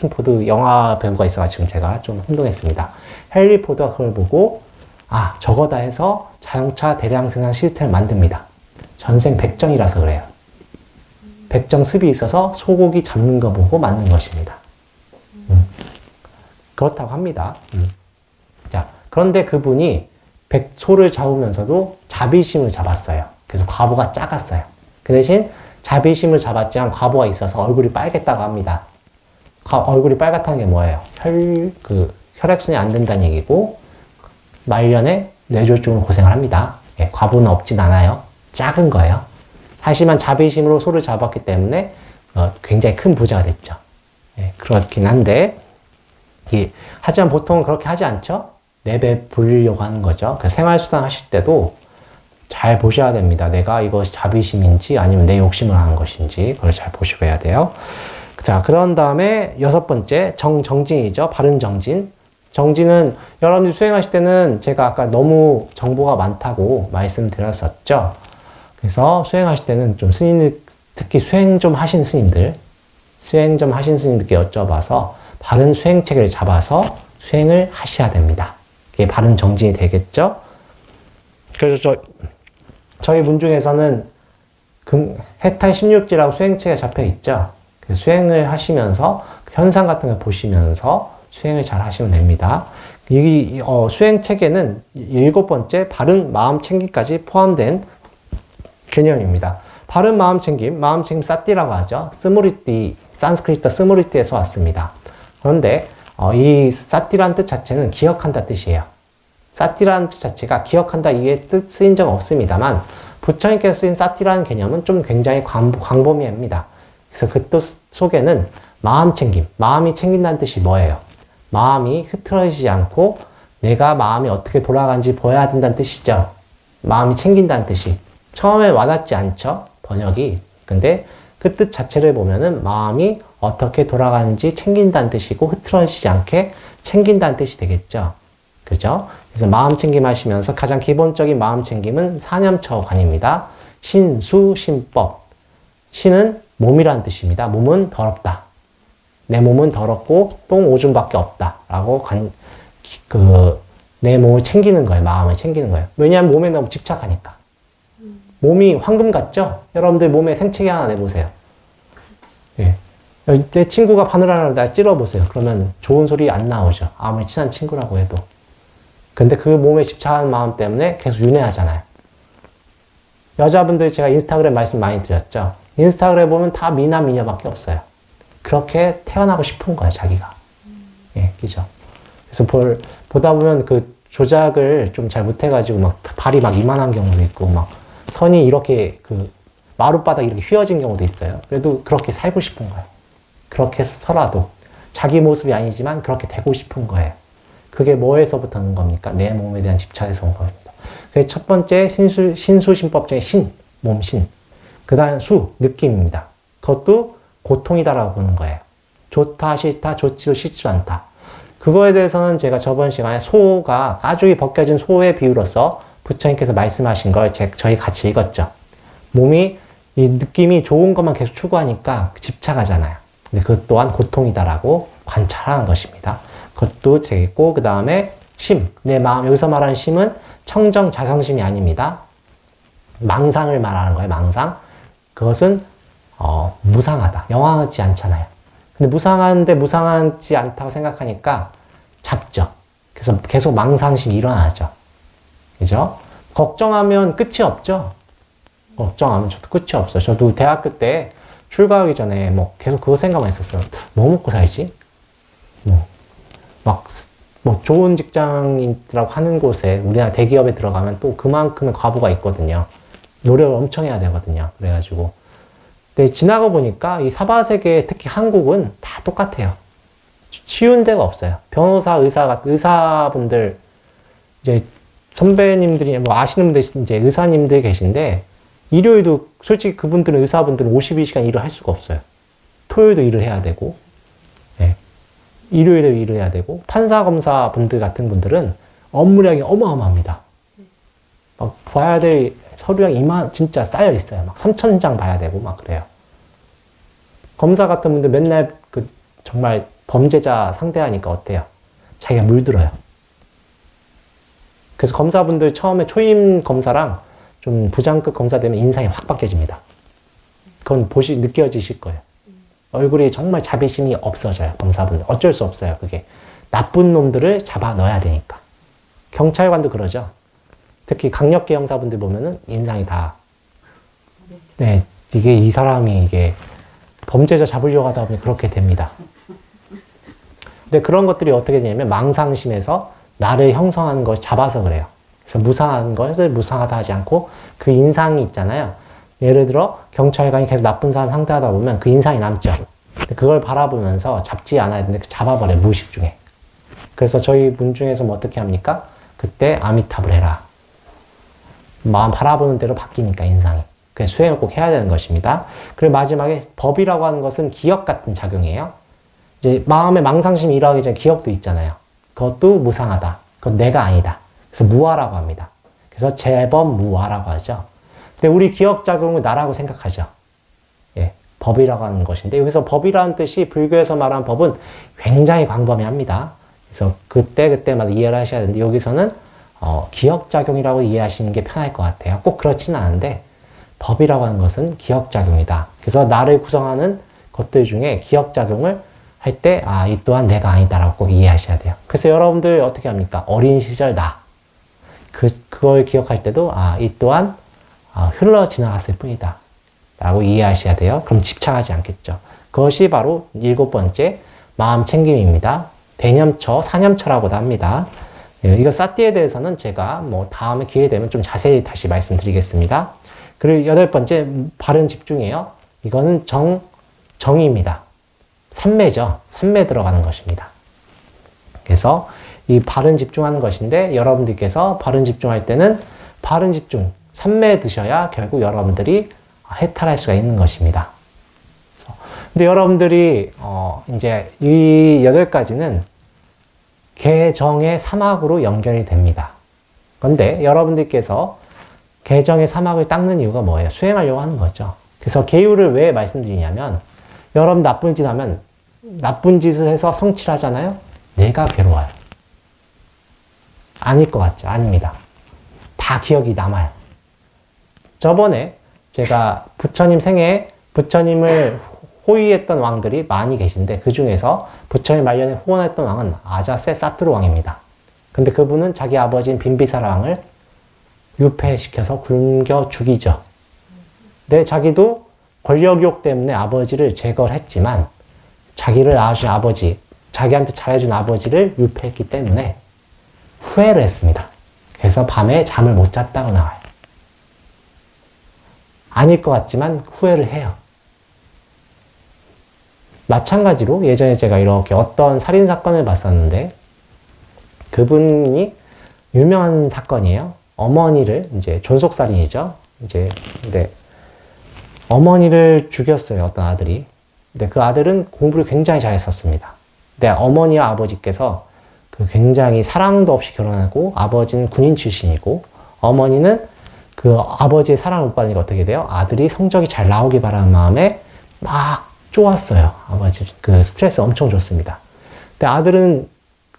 포드 영화 배우가 있어가지고 제가 좀 혼동했습니다. 헨리 포드가 그걸 보고, 저거다 해서 자동차 대량 생산 시스템을 만듭니다. 전생 백정이라서 그래요. 백정 습이 있어서 소고기 잡는 거 보고 만든 것입니다. 그렇다고 합니다. 자, 그런데 그분이 소를 잡으면서도 자비심을 잡았어요. 그래서 과보가 작았어요. 그 대신 자비심을 잡았지만 과보가 있어서 얼굴이 빨갰다고 합니다. 얼굴이 빨갛다는 게 뭐예요? 혈액순환이 안 된다는 얘기고, 말년에 뇌졸중으로 고생을 합니다. 예, 과보는 없진 않아요. 작은 거예요. 하지만 자비심으로 소를 잡았기 때문에 굉장히 큰 부자가 됐죠. 예, 그렇긴 한데, 하지만 보통은 그렇게 하지 않죠? 내배 불리려고 하는 거죠. 생활수단 하실 때도 잘 보셔야 됩니다. 내가 이것이 자비심인지 아니면 내 욕심을 하는 것인지, 그걸 잘 보시고 해야 돼요. 자, 그런 다음에 6번째, 정진이죠. 바른 정진. 정진은 여러분들이 수행하실 때는 제가 아까 너무 정보가 많다고 말씀드렸었죠. 그래서 수행하실 때는 좀 특히 수행 좀 하신 스님들께 여쭤봐서 바른 수행 체계를 잡아서 수행을 하셔야 됩니다. 그게 바른 정진이 되겠죠? 그래서 저희 문 중에서는 해탈 16지라고 수행체가 잡혀 있죠. 수행을 하시면서 현상 같은 걸 보시면서 수행을 잘 하시면 됩니다. 이 수행 체계는 7번째 바른 마음 챙김까지 포함된 개념입니다. 바른 마음 챙김 사띠라고 하죠. 스무리띠, 산스크리트 스무리띠에서 왔습니다. 그런데 이 사띠라는 뜻 자체는 기억한다 뜻이에요. 사띠라는 뜻 자체가 기억한다 이게 뜻 쓰인 적은 없습니다만, 부처님께서 쓰인 사띠라는 개념은 좀 굉장히 광범위합니다. 그래서 그 뜻 속에는 마음 챙김, 마음이 챙긴다는 뜻이 뭐예요? 마음이 흐트러지지 않고 내가 마음이 어떻게 돌아가는지 보여야 된다는 뜻이죠. 마음이 챙긴다는 뜻이. 처음에 와닿지 않죠? 번역이. 근데 그 뜻 자체를 보면은 마음이 어떻게 돌아가는지 챙긴다는 뜻이고, 흐트러지지 않게 챙긴다는 뜻이 되겠죠. 그죠? 그래서 마음 챙김 하시면서 가장 기본적인 마음 챙김은 사념처관입니다. 신수, 신법. 신은 몸이란 뜻입니다. 몸은 더럽다. 내 몸은 더럽고 똥 오줌밖에 없다. 라고 내 몸을 챙기는 거예요. 마음을 챙기는 거예요. 왜냐하면 몸에 너무 집착하니까. 몸이 황금 같죠? 여러분들 몸에 생채기 하나 내보세요. 예. 내 친구가 바늘 하나를 날 찔러보세요. 그러면 좋은 소리 안 나오죠. 아무리 친한 친구라고 해도. 근데 그 몸에 집착하는 마음 때문에 계속 윤회하잖아요. 여자분들 제가 인스타그램 말씀 많이 드렸죠. 인스타그램 보면 다 미남 미녀밖에 없어요. 그렇게 태어나고 싶은 거야, 자기가. 예, 그죠? 그래서 보다 보면 그 조작을 좀 잘 못해가지고 막 발이 막 이만한 경우도 있고 막 선이 이렇게 그 마룻바닥 이렇게 휘어진 경우도 있어요. 그래도 그렇게 살고 싶은 거예요. 그렇게 서라도 자기 모습이 아니지만 그렇게 되고 싶은 거예요. 그게 뭐에서부터 온 겁니까? 내 몸에 대한 집착에서 온 겁니다. 그래서 첫 번째 신수신법 중에 신, 몸신. 그 다음 수, 느낌입니다. 그것도 고통이다라고 보는 거예요. 좋다, 싫다, 좋지도 싫지도 않다. 그거에 대해서는 제가 저번 시간에 소가, 가죽이 벗겨진 소의 비유로서 부처님께서 말씀하신 걸 저희 같이 읽었죠. 몸이 이 느낌이 좋은 것만 계속 추구하니까 집착하잖아요. 근데 그것 또한 고통이다라고 관찰하는 것입니다. 그것도 재겠고, 그 다음에 심, 내 마음, 여기서 말하는 심은 청정 자성심이 아닙니다. 망상을 말하는 거예요, 망상. 그것은 무상하다, 영원하지 않잖아요. 근데 무상한데 무상하지 않다고 생각하니까 잡죠. 그래서 계속 망상심이 일어나죠. 그죠? 걱정하면 끝이 없죠. 걱정하면 저도 끝이 없어요. 저도 대학교 때 출가하기 전에 뭐 계속 그거 생각만 했었어요. 뭐 먹고 살지? 뭐 좋은 직장이라고 하는 곳에 우리나라 대기업에 들어가면 또 그만큼의 과부가 있거든요. 노력을 엄청 해야 되거든요. 그래가지고. 근데 지나가 보니까 이 사바세계, 특히 한국은 다 똑같아요. 쉬운 데가 없어요. 변호사, 의사분들, 이제 선배님들이, 뭐 아시는 분들, 이제 의사님들 계신데, 일요일도, 솔직히 그분들은, 의사분들은 52시간 일을 할 수가 없어요. 토요일도 일을 해야 되고, 예. 일요일에도 일을 해야 되고, 판사, 검사 분들 같은 분들은 업무량이 어마어마합니다. 막 봐야 될 서류량이 진짜 쌓여 있어요. 막 3,000장 봐야 되고, 막 그래요. 검사 같은 분들 맨날 정말 범죄자 상대하니까 어때요? 자기가 물들어요. 그래서 검사분들 처음에 초임 검사랑 좀 부장급 검사 되면 인상이 확 바뀌어집니다. 그건 느껴지실 거예요. 얼굴이 정말 자비심이 없어져요, 검사분들. 어쩔 수 없어요, 그게. 나쁜 놈들을 잡아 넣어야 되니까. 경찰관도 그러죠. 특히 강력계 형사분들 보면은 인상이 다, 네, 이 사람이 범죄자 잡으려고 하다 보면 그렇게 됩니다. 근데 그런 것들이 어떻게 되냐면 망상심에서 나를 형성하는 걸 잡아서 그래요. 그래서 무상한 것을 무상하다 하지 않고 그 인상이 있잖아요. 예를 들어 경찰관이 계속 나쁜 사람 상대하다 보면 그 인상이 남죠. 근데 그걸 바라보면서 잡지 않아야 되는데 잡아버려요, 무의식 중에. 그래서 저희 분 중에서 뭐 어떻게 합니까? 그때 아미타불 해라. 마음 바라보는 대로 바뀌니까 인상이. 그래서 수행을 꼭 해야 되는 것입니다. 그리고 마지막에 법이라고 하는 것은 기억 같은 작용이에요. 이제 마음에 망상심이 일어나기 전에 기억도 있잖아요. 그것도 무상하다. 그건 내가 아니다. 그래서 무아라고 합니다. 그래서 재범무아라고 하죠. 근데 우리 기억 작용을 나라고 생각하죠. 예, 법이라고 하는 것인데 여기서 법이라는 뜻이 불교에서 말하는 법은 굉장히 광범위합니다. 그래서 그때마다 이해를 하셔야 되는데 여기서는 기억작용이라고 이해하시는 게 편할 것 같아요. 꼭 그렇지는 않은데 법이라고 하는 것은 기억작용이다. 그래서 나를 구성하는 것들 중에 기억작용을 할 때 이 또한 내가 아니다라고 꼭 이해하셔야 돼요. 그래서 여러분들 어떻게 합니까? 어린 시절 나. 그걸 기억할 때도 이 또한 흘러 지나갔을 뿐이다. 라고 이해하셔야 돼요. 그럼 집착하지 않겠죠. 그것이 바로 7번째 마음 챙김입니다. 대념처, 사념처라고도 합니다. 이거 사띠에 대해서는 제가 뭐 다음에 기회 되면 좀 자세히 다시 말씀드리겠습니다. 그리고 8번째 바른 집중이에요. 이거는 정의입니다. 삼매죠. 삼매 들어가는 것입니다. 그래서 이 바른 집중하는 것인데 여러분들께서 바른 집중할 때는 바른 집중, 삼매 드셔야 결국 여러분들이 해탈할 수가 있는 것입니다. 근데 여러분들이 이제 이 8가지는 개정의 사막으로 연결이 됩니다. 그런데 여러분들께서 개정의 사막을 닦는 이유가 뭐예요? 수행하려고 하는 거죠. 그래서 계율을 왜 말씀드리냐면 여러분 나쁜 짓 하면 나쁜 짓을 해서 성취를 하잖아요. 내가 괴로워요. 아닐 것 같죠? 아닙니다. 다 기억이 남아요. 저번에 제가 부처님 생애에 부처님을 호위했던 왕들이 많이 계신데 그 중에서 부처님 말년에 후원했던 왕은 아자세 사투르 왕입니다. 근데 그분은 자기 아버지인 빈비사라 왕을 유폐시켜서 굶겨 죽이죠. 근데 자기도 권력욕 때문에 아버지를 제거를 했지만 자기를 낳아준 아버지, 자기한테 잘해준 아버지를 유폐했기 때문에 후회를 했습니다. 그래서 밤에 잠을 못 잤다고 나와요. 아닐 것 같지만 후회를 해요. 마찬가지로 예전에 제가 이렇게 어떤 살인사건을 봤었는데 그분이 유명한 사건이에요. 어머니를 이제 존속살인이죠. 이제 근데 어머니를 죽였어요. 어떤 아들이. 근데 그 아들은 공부를 굉장히 잘했었습니다. 근데 어머니와 아버지께서 그 굉장히 사랑도 없이 결혼하고 아버지는 군인 출신이고 어머니는 그 아버지의 사랑을 못 받으니까 어떻게 돼요? 아들이 성적이 잘 나오길 바라는 마음에 막 쪼았어요. 아버지 그 스트레스 엄청 줬습니다. 근데 아들은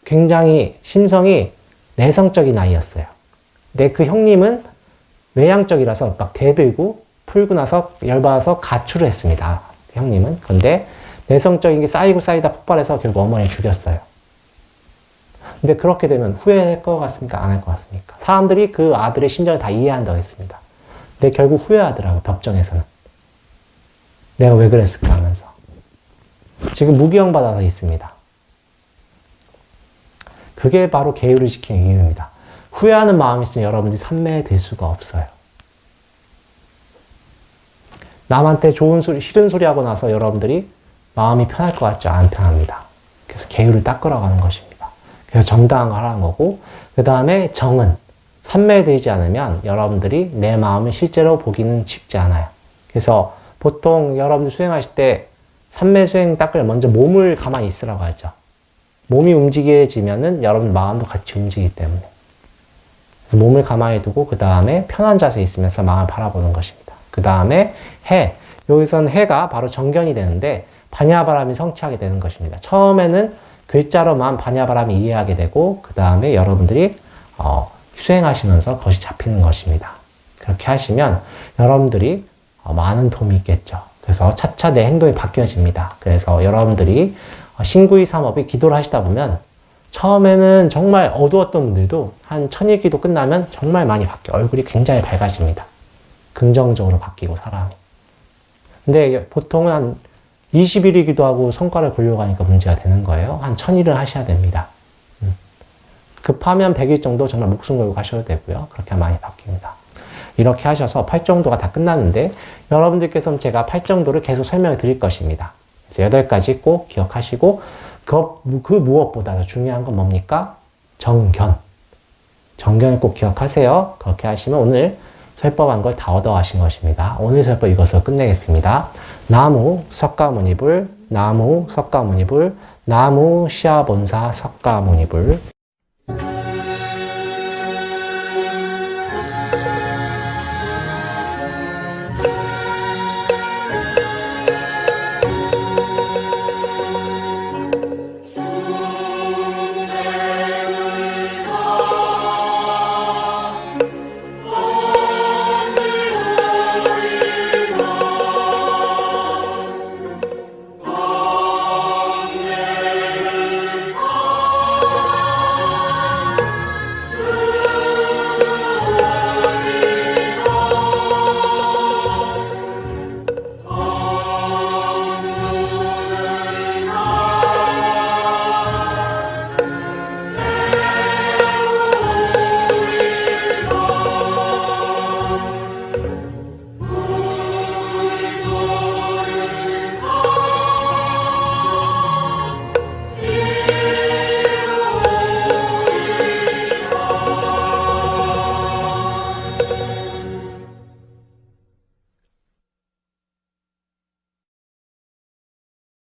굉장히 심성이 내성적인 아이였어요. 근데 그 형님은 외향적이라서 막 대들고 풀고 나서 열받아서 가출을 했습니다. 형님은. 근데 내성적인 게 쌓이고 쌓이다 폭발해서 결국 어머니를 죽였어요. 근데 그렇게 되면 후회할 것 같습니까? 안 할 것 같습니까? 사람들이 그 아들의 심정을 다 이해한다고 했습니다. 근데 결국 후회하더라고요. 법정에서는. 내가 왜 그랬을까 하면서. 지금 무기형 받아서 있습니다. 그게 바로 계율을 지키는 이유입니다. 후회하는 마음이 있으면 여러분들이 산매에 들 수가 없어요. 남한테 좋은 소리, 싫은 소리 하고 나서 여러분들이 마음이 편할 것 같죠? 안 편합니다. 그래서 계율을 닦으러가는 것입니다. 그래서 정당한 걸 하는 거고, 그 다음에 정은 산매에 들지 않으면 여러분들이 내 마음을 실제로 보기는 쉽지 않아요. 그래서 보통 여러분들 수행하실 때 산매 수행 닦을 먼저 몸을 가만히 있으라고 하죠. 몸이 움직여지면은 여러분 마음도 같이 움직이기 때문에. 그래서 몸을 가만히 두고 그 다음에 편한 자세에 있으면서 마음을 바라보는 것입니다. 그 다음에 해. 여기서는 해가 바로 정견이 되는데 반야바람이 성취하게 되는 것입니다. 처음에는 글자로만 반야바람이 이해하게 되고 그 다음에 여러분들이 수행하시면서 그것이 잡히는 것입니다. 그렇게 하시면 여러분들이 많은 도움이 있겠죠. 그래서 차차 내 행동이 바뀌어집니다. 그래서 여러분들이 신구이 삼업이 기도를 하시다 보면 처음에는 정말 어두웠던 분들도 한 1000일 끝나면 정말 많이 바뀌어요. 얼굴이 굉장히 밝아집니다. 긍정적으로 바뀌고 사람이. 근데 보통은 한 20일이 기도하고 성과를 보려고 하니까 문제가 되는 거예요. 한 1000일을 하셔야 됩니다. 급하면 100일 정도 정말 목숨 걸고 하셔도 되고요. 그렇게 하면 많이 바뀝니다. 이렇게 하셔서 8정도가 다 끝났는데 여러분들께서는 제가 8정도를 계속 설명을 드릴 것입니다. 그래서 8가지 꼭 기억하시고 그 무엇보다 더 중요한 건 뭡니까? 정견. 정견을 꼭 기억하세요. 그렇게 하시면 오늘 설법한 걸 다 얻어가신 것입니다. 오늘 설법 이것으로 끝내겠습니다. 나무 석가모니불, 나무 석가모니불, 나무 시아본사 석가모니불.